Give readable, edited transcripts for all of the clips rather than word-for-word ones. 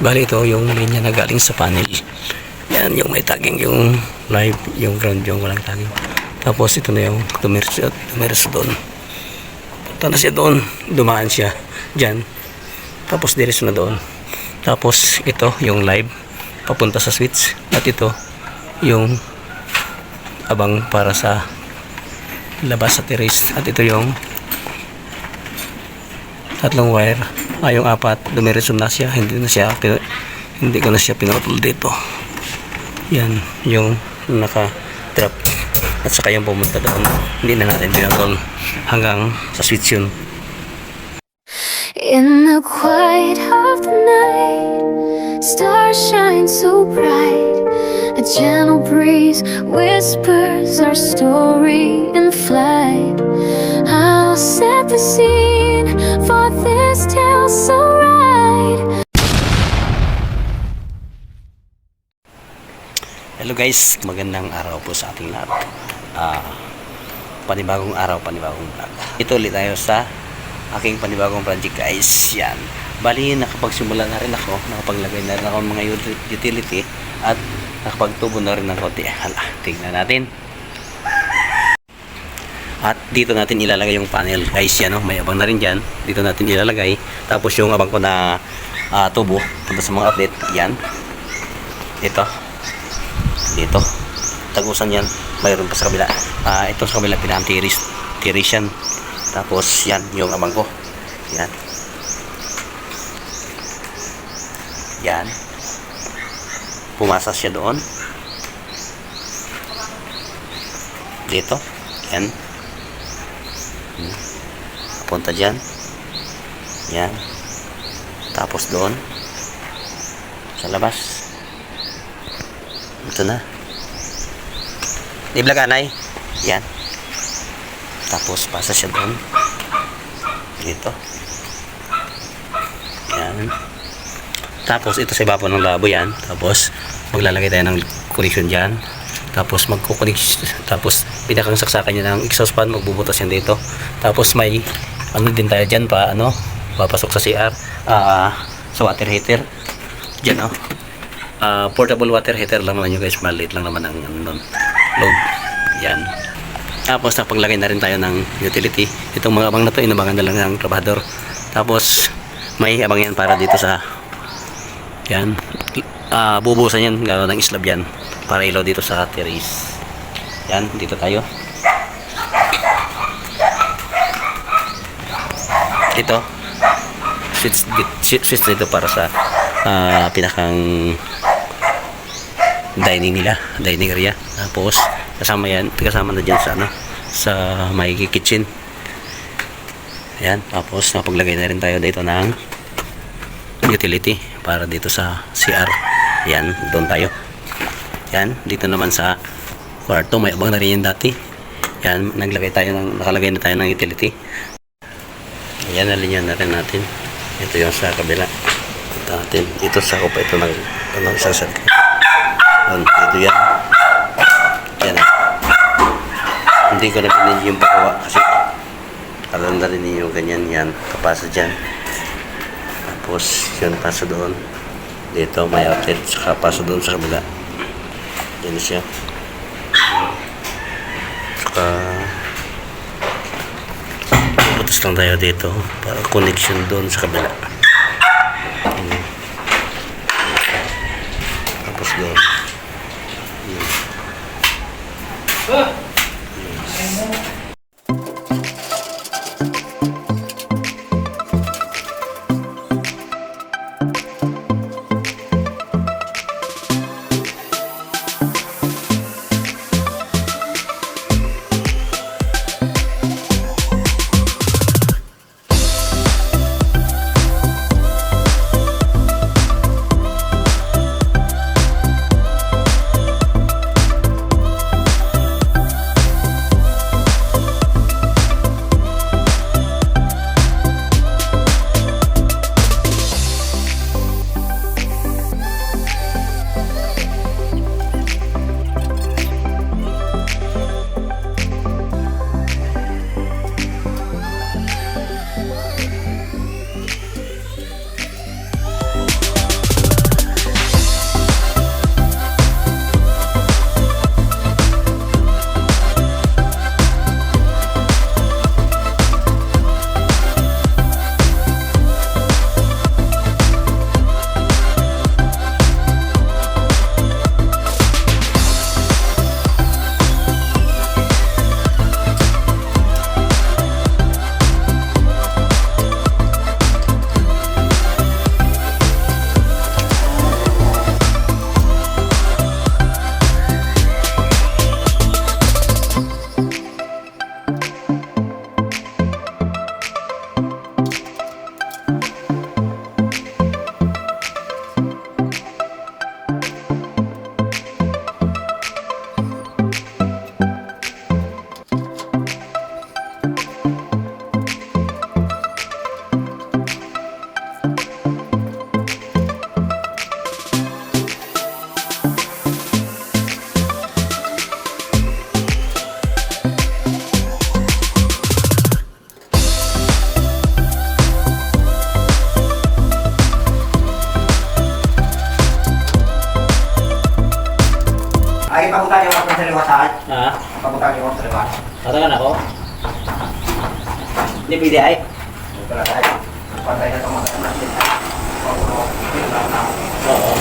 Bali ito yung linya na galing sa panel. Yan yung may tagging, yung live, yung ground yung walang tagging. Tapos ito na yung dumiretso doon. Punta na siya doon, dumaan siya dyan. Tapos diretso na doon. Tapos ito yung live papunta sa switch. At ito yung abang para sa labas sa terrace. At ito yung tatlong wire. Yung apat, dumiretso na siya. Hindi ko na siya pinutol dito. Yan yung naka-drop. At saka yung pumunta doon, hindi na natin pinutol hanggang sa switch yun. In the quiet of the night, stars shine so bright. A gentle breeze whispers our story in flight. I'll set the scene for this tale so right. Hello guys, magandang araw po sa ating lahat. Panibagong araw, panibagong vlog. Ito ulit tayo sa aking panibagong project guys. Yan. Bali, nakapagsimula na rin ako, nakapaglagay na rin ako ng mga utility at nakapagtubo na rin ng konti. Hala, tingnan natin. At dito natin ilalagay yung panel guys. Yan, may abang na rin dyan. Dito natin ilalagay. Tapos yung abang ko na tubo punta sa mga outlet. Yan. Ito. Dito. Tagusan yan. Mayroon pa sa kabila. Ito sa kabila pinaka-tiris yan. Tapos yan yung abang ko. Yan. Yan. Pumasa siya doon. Dito. Yan. Punta dyan. Yan. Tapos doon. Sa labas. Ito na. Iblaganay. Yan. Tapos pasa siya doon. Dito. Yan. Tapos ito sa ibabaw ng labo yan. Tapos maglalagay tayo ng connection dyan. Tapos magkukonect. Tapos pinakang saksakan niya ng exhaust fan. Magbubutas yan dito. Tapos may ano din tayo dyan pa. Papasok sa CR. Sa water heater. Dyan portable water heater lang naman yun guys. Maliit lang naman ang load. Yan. Tapos napaglagay na rin tayo ng utility. Itong mga abang na to inabangan na lang ng trabahador. Tapos may abang yan para dito sa yan. Bubuhusan yan. Gano'n ng slab yan. Para ilaw dito sa terrace. Yan. Dito tayo. Ito. Switch dito para sa pinakang dining nila, dining area. Tapos kasama na dyan sa may kitchen. Ayan, tapos napaglagay na rin tayo dito ng utility para dito sa CR. Ayan, doon tayo. Ayan, dito naman sa kwarto may abang na rin yan dati. Ayan, nakalagay na tayo ng utility. Ayan, nalinya na rin natin. Ito yung sa kabila natin. Ito sa kupa ito ng isang set. Ito yan. Yan hindi ko na pinili yung pagawa kasi alam na rin yung ganyan. Yan, kapasa dyan. Tapos yun, paso doon. Dito may outlet, saka paso doon sa kabila. Yan siya. Saka putas lang tayo dito para connection doon sa kabila. Tapos doon. Pagkakali ako sa liwa saan? Ha? Pagkakali ako sa liwa. Katakan ako? Hindi pwede ay? Ito na tayo. Pantay na itong mga natin. Oo.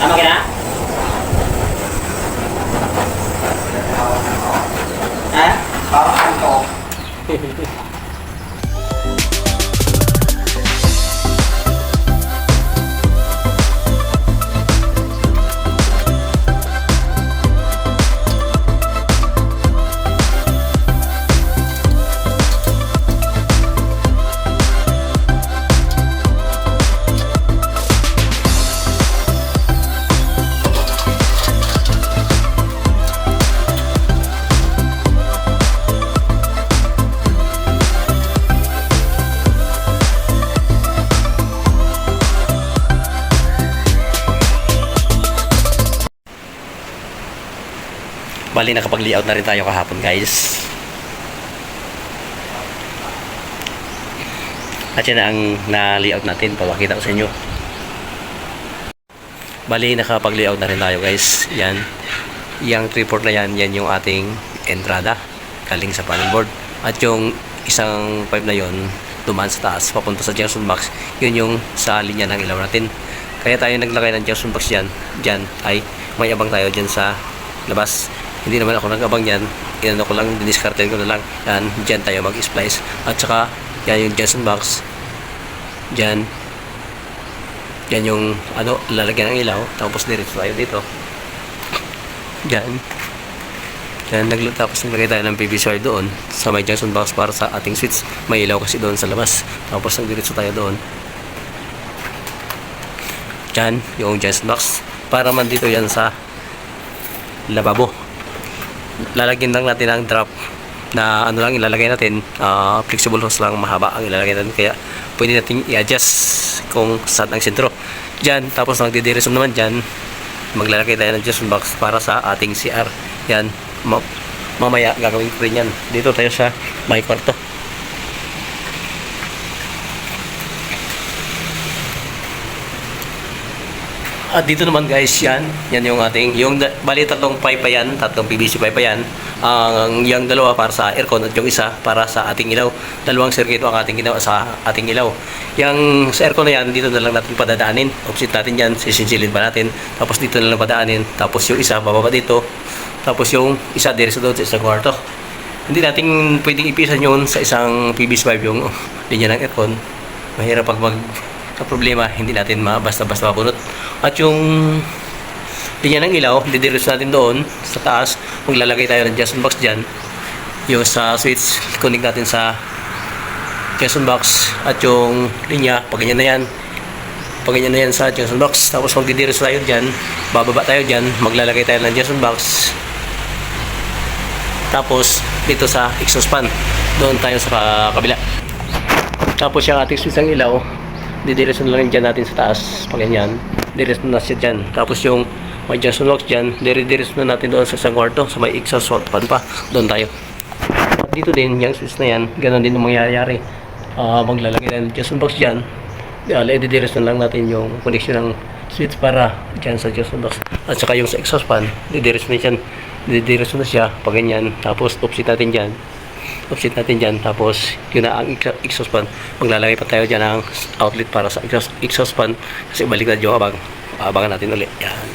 Tama ka na? Ha? Parang ito. Bali, nakapag-layout na rin tayo kahapon, guys. At yan ang na-layout natin. Papakita ko sa inyo. Bali, nakapag-layout na rin tayo, guys. Yan. Yung 3-port na yan, yan yung ating entrada. Galing sa panel board. At yung isang pipe na yon dumaan sa taas, papunta sa junction box. Yun yung sa linya ng ilaw natin. Kaya tayo naglagay ng junction box yan. Diyan ay may abang tayo dyan sa labas. Hindi naman ako nag-abang yan. Inano ko lang, diniskarten ko na lang. Yan, dyan tayo mag-splice. At saka, yan yung junction box. Dyan. Yan yung, lalagyan ng ilaw. Tapos diretso tayo dito. Dyan. Yan, tapos naglagay tayo ng PVC wire doon sa may junction box para sa ating switch. May ilaw kasi doon sa labas. Tapos nagdiretso tayo doon. Dyan, yung junction box. Para man dito yan sa lababo. Lalagyan lang natin ang drop na lang ilalagay natin, flexible hose lang, mahaba ang ilalagay natin, kaya pwede natin i-adjust kung saan ang sentro dyan. Tapos nagdidiresum naman dyan, maglalagay tayo ng adjustment box para sa ating CR. Yan, mamaya gagawin ko rin yan. Dito tayo sa may kwarto. At dito naman, guys, yan yung ating, bali tatlong pipe pa yan, tatlong PVC pipe pa yan. Yung dalawa para sa aircon at yung isa para sa ating ilaw. Dalawang circuito ang ating ginawa sa ating ilaw. Yung sa aircon na yan, dito na lang natin padadaanin. Opposite natin yan, sisinsilin pa natin. Tapos dito na lang padaanin. Tapos yung isa bababa dito. Tapos yung isa diretso doon sa isang kwarto. Hindi natin pwedeng ipisan yun sa isang PVC pipe yung linya ng aircon. Mahirap pag problema, hindi natin basta-basta mabunot. At yung linya ng ilaw, didiretso natin doon sa taas. Maglalagay tayo ng junction box dyan. Yung sa switch, connect natin sa junction box. At yung linya, pag ganyan na yan. Pag ganyan na yan sa junction box. Tapos magdidiretso tayo dyan. Bababa tayo dyan. Maglalagay tayo ng junction box. Tapos, dito sa exhaust fan. Doon tayo sa kabila. Tapos yung ating switch ng ilaw, didiretso na lang dyan natin sa taas. Pag ganyan, diretso na siya dyan. Tapos yung may junction box dyan, diretso na natin doon sa isang kwarto, sa may exhaust fan pa. Doon tayo. At dito din, yung switch na yan, ganun din ang mangyayari. Maglalagay tayo ng junction box dyan. Didiretso na lang natin yung connection ng switch para dyan sa junction box. At saka yung sa exhaust fan, didiretso na dyan. Didiretso na siya, pag ganyan. Tapos, offset natin dyan. Offset natin dyan, tapos yun na ang exhaust fan. Maglalagay pa tayo dyan ng outlet para sa exhaust fan, kasi baliktad yung abangan natin ulit. Yan.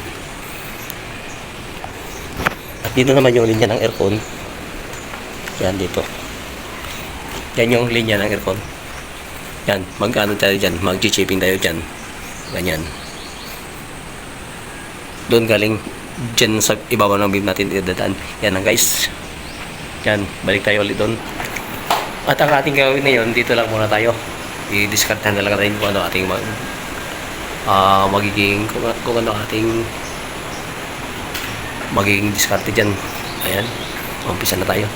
At dito naman yung linya ng aircon. Yan, dito. Yan yung linya ng aircon. Yan, mag-ano tayo dyan, mag-chipping tayo dyan. Ganyan. Doon galing dyan sa ibabaw ng beam natin idadaan. Yan lang, guys. Yan, balik tayo ulit doon. At ang ating gawin ngayon, dito lang muna tayo. I-discard na lang natin kung ano ating magiging, kung ano ating magiging discard dyan. Ayan, umpisa na tayo.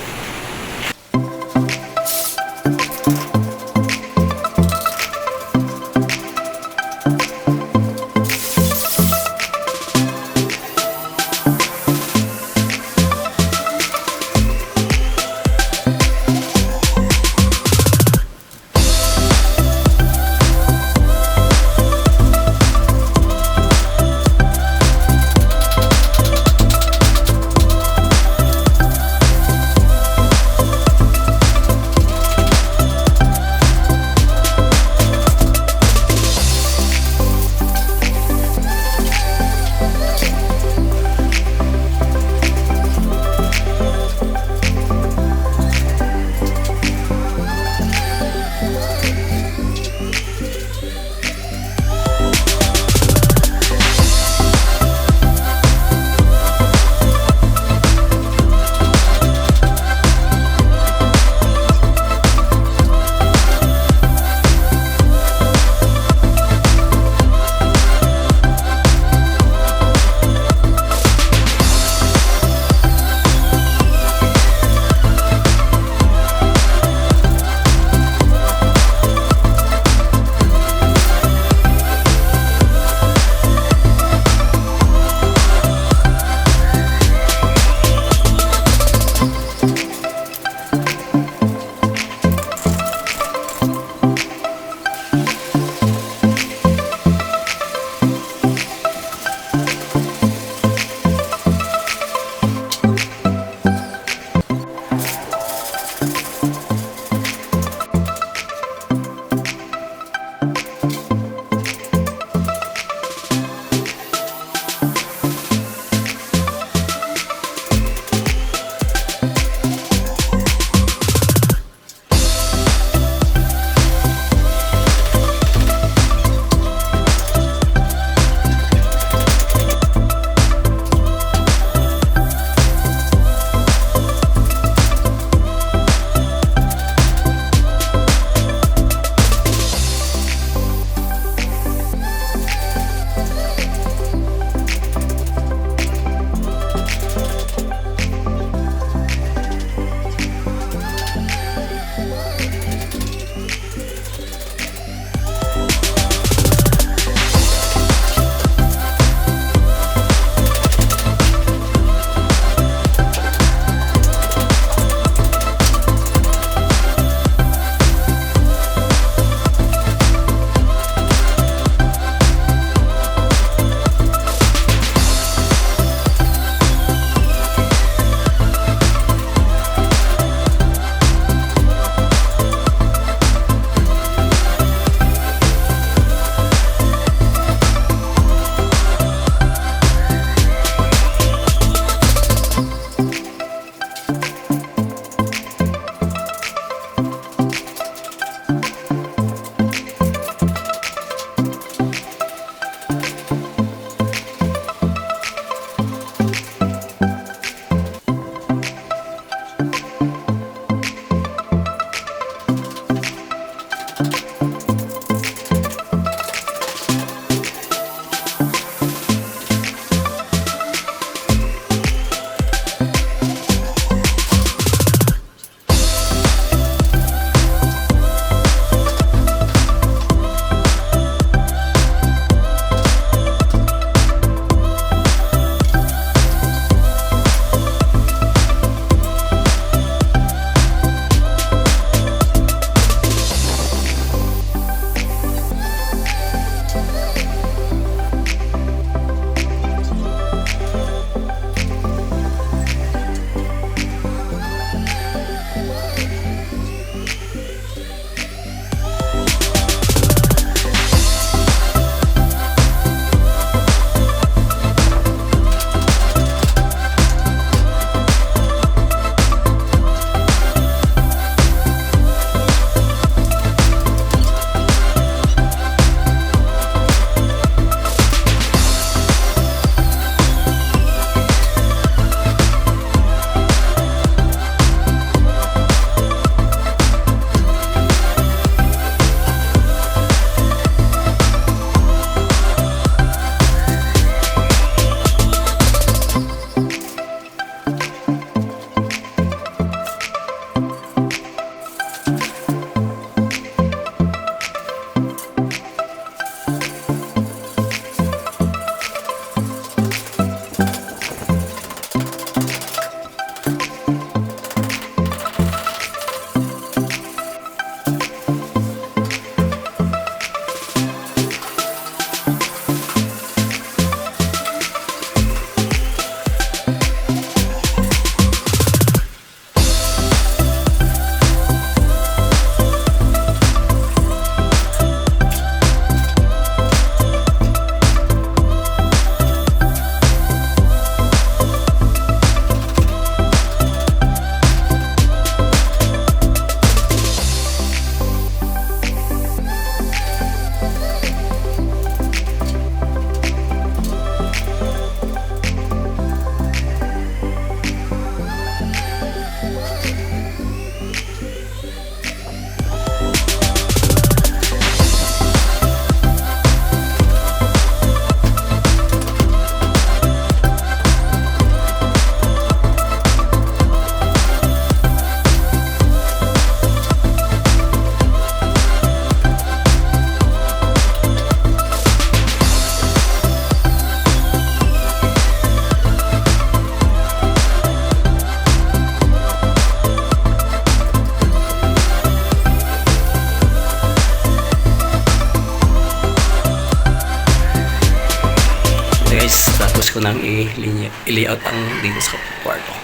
ko nang i-layout ang dito sa kwarto.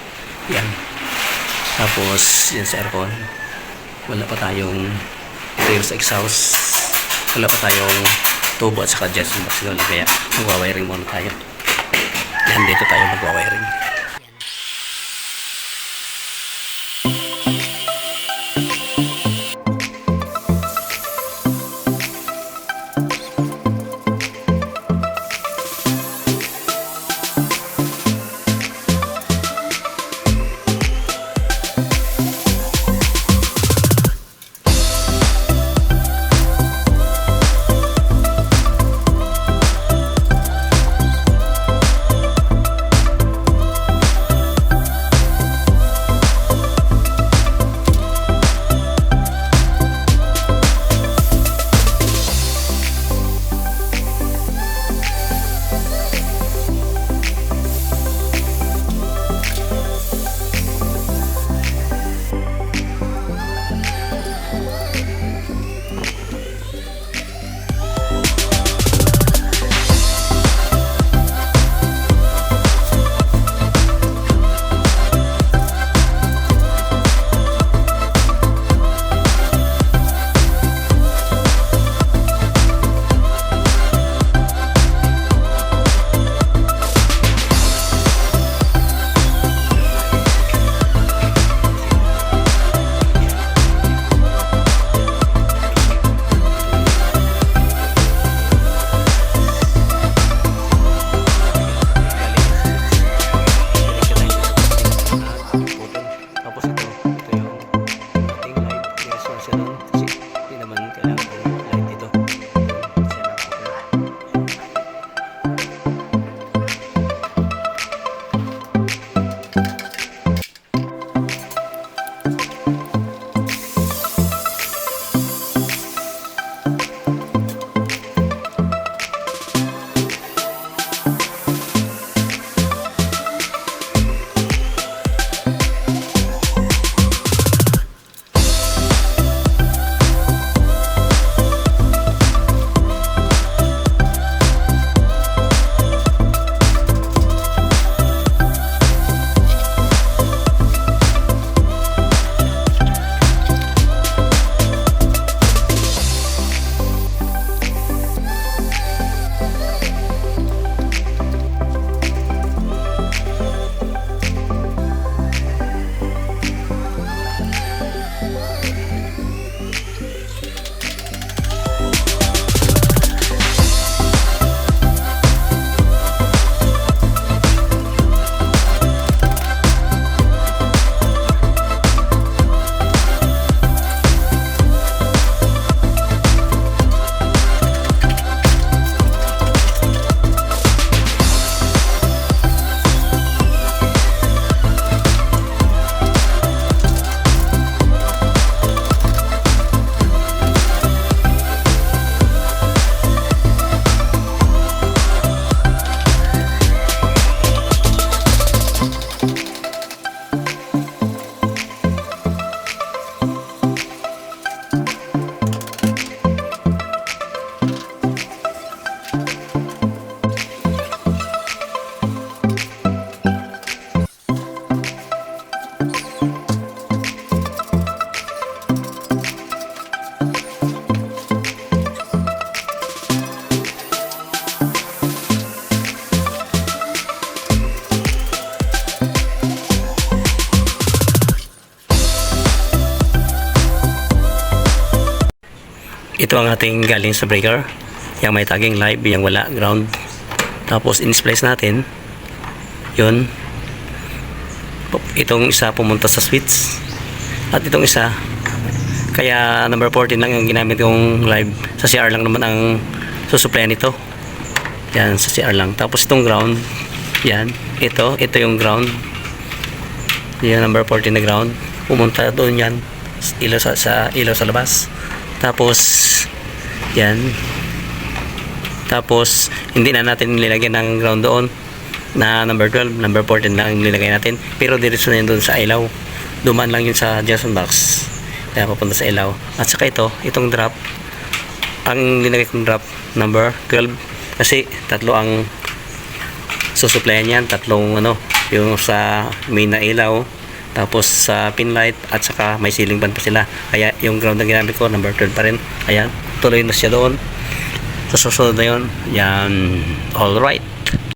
Yan. Tapos, yan sa aircon. Wala pa tayong rear sa exhaust. Wala pa tayong tubo at saka jet box. Kaya magwa-wiring muna tayo. Yan, dito tayo magwa-wiring. Ito ang ating galing sa breaker. Yang may tagging live, yang wala ground. Tapos in-splice natin. Yun. Itong isa pumunta sa switch. At itong isa, kaya number 14 lang yung ginamit kong live. Sa CR lang naman ang susupply nito. Yan, sa CR lang. Tapos itong ground, yan. Ito yung ground. Yan, number 14 na ground. Pumunta doon yan. Ilaw sa ilaw sa labas. Tapos yan. Tapos hindi na natin nilagyan ng ground doon na number 12, number 14 lang nilagay natin. Pero diretso na yun doon sa ilaw. Dumaan lang yun sa junction box. Kaya papunta sa ilaw. At saka itong drop. Ang nilagay kong drop number 12 kasi tatlo ang susuplayan yan. Tatlong ano, yung sa main na ilaw, tapos sa pin light, at saka may ceiling fan pa sila. Kaya yung ground na ginamit ko, number 12 pa rin. Ayan, tuloy na siya doon. Sa susunod na yun, yan, alright.